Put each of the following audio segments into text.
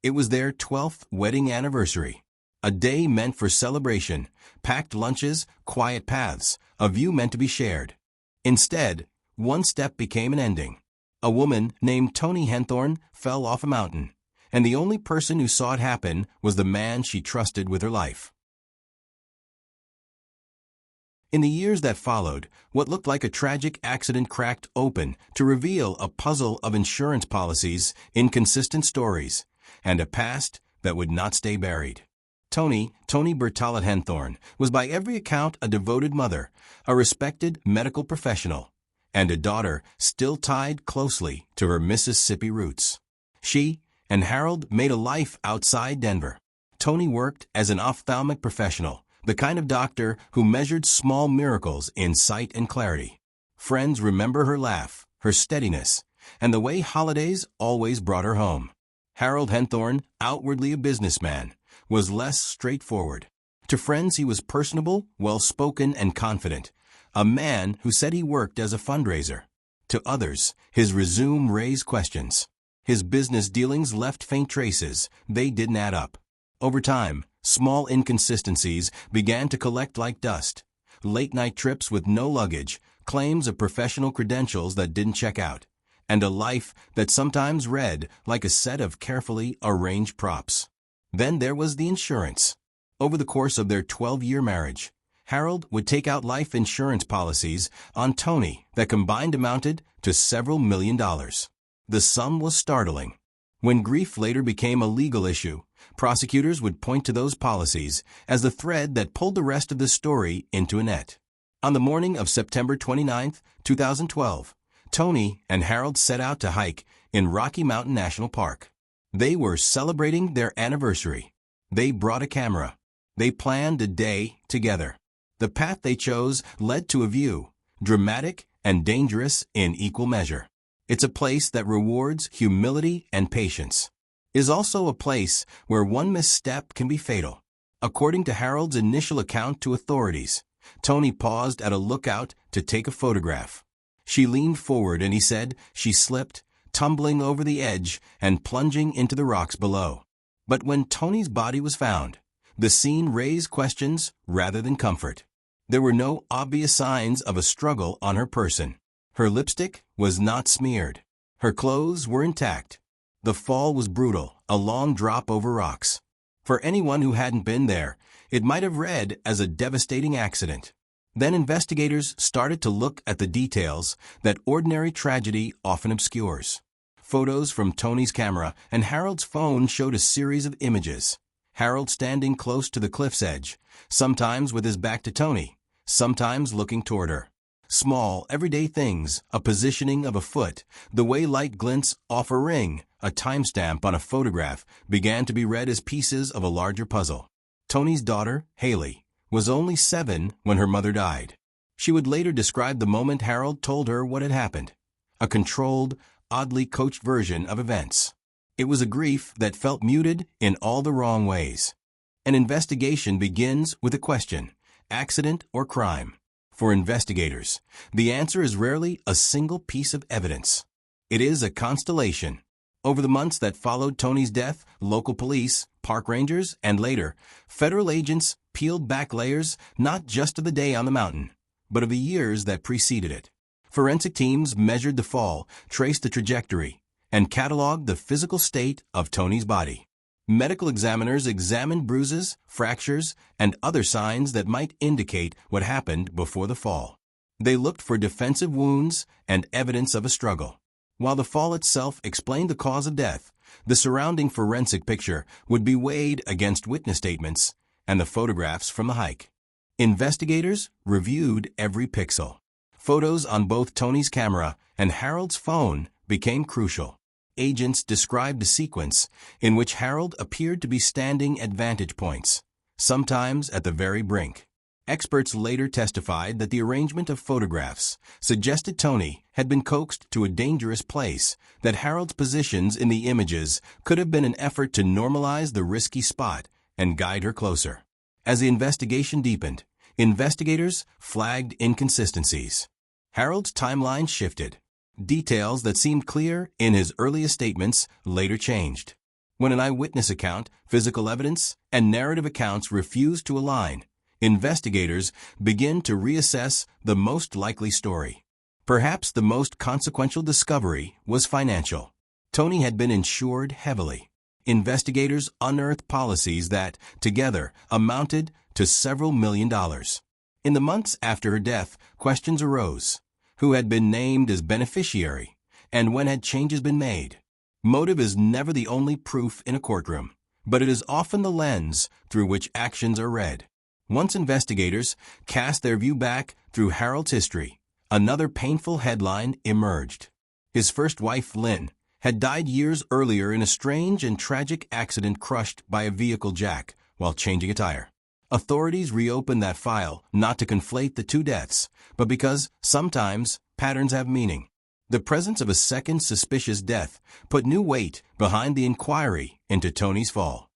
It was their 12th wedding anniversary. A day meant for celebration, packed lunches, quiet paths, a view meant to be shared. Instead, one step became an ending. A woman named Toni Henthorn fell off a mountain, and the only person who saw it happen was the man she trusted with her life. In the years that followed, what looked like a tragic accident cracked open to reveal a puzzle of insurance policies, inconsistent stories, and a past that would not stay buried. Toni Bertalet Henthorn was by every account a devoted mother, a respected medical professional, and a daughter still tied closely to her Mississippi roots. She and Harold made a life outside Denver. Toni worked as an ophthalmic professional, the kind of doctor who measured small miracles in sight and clarity. Friends remember her laugh, her steadiness, and the way holidays always brought her home. Harold Henthorn, outwardly a businessman, was less straightforward. To friends he was personable, well-spoken, and confident, a man who said he worked as a fundraiser. To others, his resume raised questions. His business dealings left faint traces. They didn't add up. Over time, small inconsistencies began to collect like dust. Late-night trips with no luggage, claims of professional credentials that didn't check out, and a life that sometimes read like a set of carefully arranged props. Then there was the insurance. Over the course of their 12-year marriage, Harold would take out life insurance policies on Toni that combined amounted to several $1 million. The sum was startling. When grief later became a legal issue, prosecutors would point to those policies as the thread that pulled the rest of the story into a net. On the morning of September 29, 2012, Toni and Harold set out to hike in Rocky Mountain National Park. They were celebrating their anniversary. They brought a camera. They planned a day together. The path they chose led to a view, dramatic and dangerous in equal measure. It's a place that rewards humility and patience. Is also a place where one misstep can be fatal. According to Harold's initial account to authorities, Toni paused at a lookout to take a photograph. She leaned forward and he said she slipped, tumbling over the edge and plunging into the rocks below. But when Toni's body was found, the scene raised questions rather than comfort. There were no obvious signs of a struggle on her person. Her lipstick was not smeared. Her clothes were intact. The fall was brutal, a long drop over rocks. For anyone who hadn't been there, it might have read as a devastating accident. Then investigators started to look at the details that ordinary tragedy often obscures. Photos from Toni's camera and Harold's phone showed a series of images. Harold standing close to the cliff's edge, sometimes with his back to Toni, sometimes looking toward her. Small, everyday things, a positioning of a foot, the way light glints off a ring, a timestamp on a photograph, began to be read as pieces of a larger puzzle. Toni's daughter, Haley, was only 7 when her mother died. She would later describe the moment Harold told her what had happened. A controlled, oddly coached version of events. It was a grief that felt muted in all the wrong ways. An investigation begins with a question: accident or crime? For investigators, the answer is rarely a single piece of evidence. It is a constellation. Over the months that followed Toni's death, local police, park rangers, and later, federal agents peeled back layers not just of the day on the mountain, but of the years that preceded it. Forensic teams measured the fall, traced the trajectory, and cataloged the physical state of Toni's body. Medical examiners examined bruises, fractures, and other signs that might indicate what happened before the fall. They looked for defensive wounds and evidence of a struggle. While the fall itself explained the cause of death, the surrounding forensic picture would be weighed against witness statements and the photographs from the hike. Investigators reviewed every pixel. Photos on both Toni's camera and Harold's phone became crucial. Agents described a sequence in which Harold appeared to be standing at vantage points, sometimes at the very brink. Experts later testified that the arrangement of photographs suggested Toni had been coaxed to a dangerous place, that Harold's positions in the images could have been an effort to normalize the risky spot and guide her closer. As the investigation deepened, investigators flagged inconsistencies. Harold's timeline shifted. Details that seemed clear in his earliest statements later changed. When an eyewitness account, physical evidence, and narrative accounts refuse to align, investigators begin to reassess the most likely story. Perhaps the most consequential discovery was financial. Toni had been insured heavily. Investigators unearthed policies that, together, amounted to several $1,000,000. In the months after her death, questions arose. Who had been named as beneficiary, and when had changes been made? Motive is never the only proof in a courtroom, but it is often the lens through which actions are read. Once investigators cast their view back through Harold's history, another painful headline emerged. His first wife, Lynn, had died years earlier in a strange and tragic accident crushed by a vehicle jack while changing a tire. Authorities reopened that file not to conflate the two deaths, but because, sometimes, patterns have meaning. The presence of a second suspicious death put new weight behind the inquiry into Toni's fall.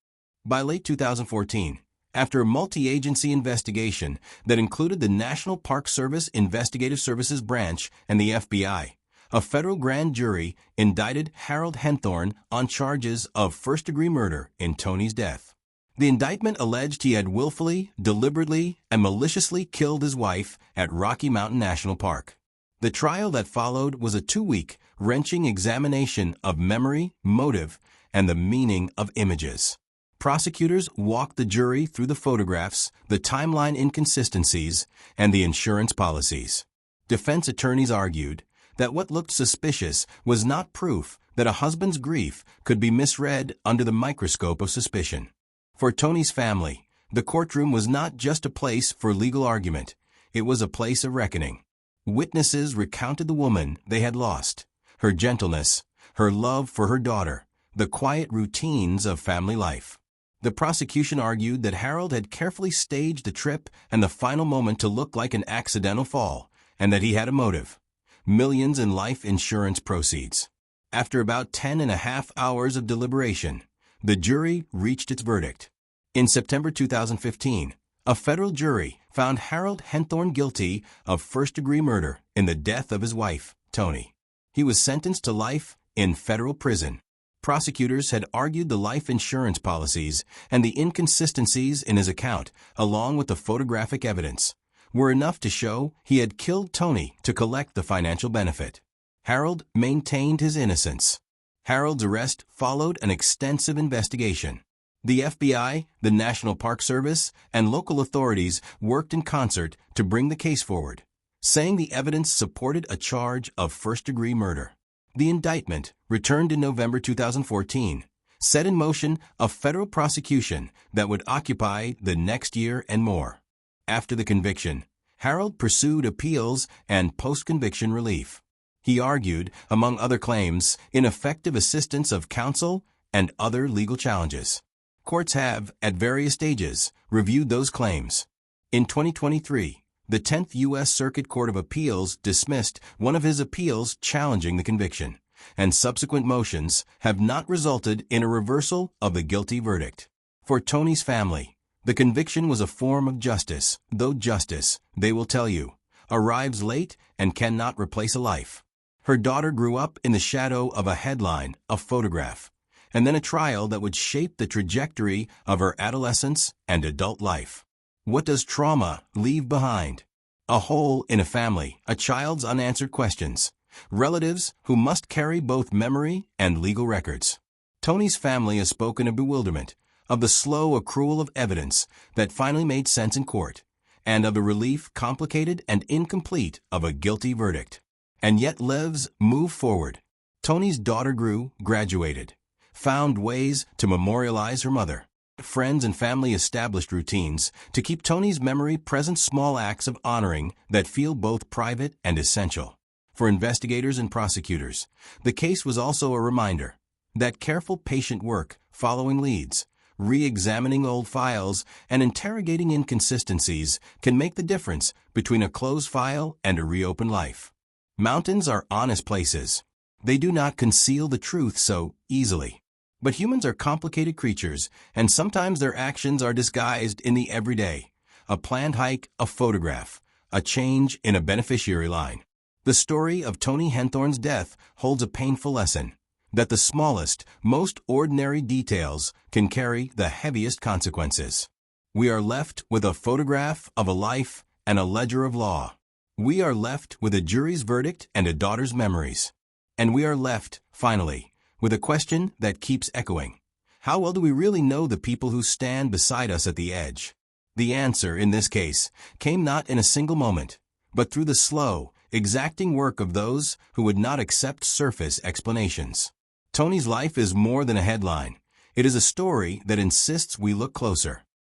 By late 2014, after a multi-agency investigation that included the National Park Service Investigative Services Branch and the FBI, a federal grand jury indicted Harold Henthorn on charges of first-degree murder in Toni's death. The indictment alleged he had willfully, deliberately, and maliciously killed his wife at Rocky Mountain National Park. The trial that followed was a 2-week, wrenching examination of memory, motive, and the meaning of images. Prosecutors walked the jury through the photographs, the timeline inconsistencies, and the insurance policies. Defense attorneys argued that what looked suspicious was not proof that a husband's grief could be misread under the microscope of suspicion. For Toni's family, the courtroom was not just a place for legal argument, it was a place of reckoning. Witnesses recounted the woman they had lost, her gentleness, her love for her daughter, the quiet routines of family life. The prosecution argued that Harold had carefully staged the trip and the final moment to look like an accidental fall, and that he had a motive: millions in life insurance proceeds. After about 10.5 hours of deliberation, the jury reached its verdict. In September 2015, a federal jury found Harold Henthorn guilty of first-degree murder in the death of his wife, Toni. He was sentenced to life in federal prison. Prosecutors had argued the life insurance policies and the inconsistencies in his account, along with the photographic evidence, were enough to show he had killed Toni to collect the financial benefit. Harold maintained his innocence. Harold's arrest followed an extensive investigation. The FBI, the National Park Service, and local authorities worked in concert to bring the case forward, saying the evidence supported a charge of first-degree murder. The indictment, returned in November 2014, set in motion a federal prosecution that would occupy the next year and more. After the conviction, Harold pursued appeals and post-conviction relief. He argued, among other claims, ineffective assistance of counsel and other legal challenges. Courts have, at various stages, reviewed those claims. In 2023, the 10th U.S. Circuit Court of Appeals dismissed one of his appeals challenging the conviction, and subsequent motions have not resulted in a reversal of the guilty verdict. For Toni's family, the conviction was a form of justice, though justice, they will tell you, arrives late and cannot replace a life. Her daughter grew up in the shadow of a headline, a photograph, and then a trial that would shape the trajectory of her adolescence and adult life. What does trauma leave behind? A hole in a family, a child's unanswered questions, relatives who must carry both memory and legal records. Toni's family has spoken of bewilderment, of the slow accrual of evidence that finally made sense in court, and of the relief, complicated and incomplete, of a guilty verdict. And yet lives move forward. Toni's daughter grew, graduated, found ways to memorialize her mother. Friends and family established routines to keep Toni's memory present, small acts of honoring that feel both private and essential. For investigators and prosecutors, the case was also a reminder that careful, patient work, following leads, re-examining old files, and interrogating inconsistencies can make the difference between a closed file and a reopened life. Mountains are honest places. They do not conceal the truth so easily. But humans are complicated creatures, and sometimes their actions are disguised in the everyday. A planned hike, a photograph, a change in a beneficiary line. The story of Toni Henthorn's death holds a painful lesson. that the smallest, most ordinary details can carry the heaviest consequences. We are left with a photograph of a life and a ledger of law. We are left with a jury's verdict and a daughter's memories. And we are left, finally, with a question that keeps echoing. How well do we really know the people who stand beside us at the edge? The answer, in this case, came not in a single moment, but through the slow, exacting work of those who would not accept surface explanations. Toni's life is more than a headline. It is a story that insists we look closer.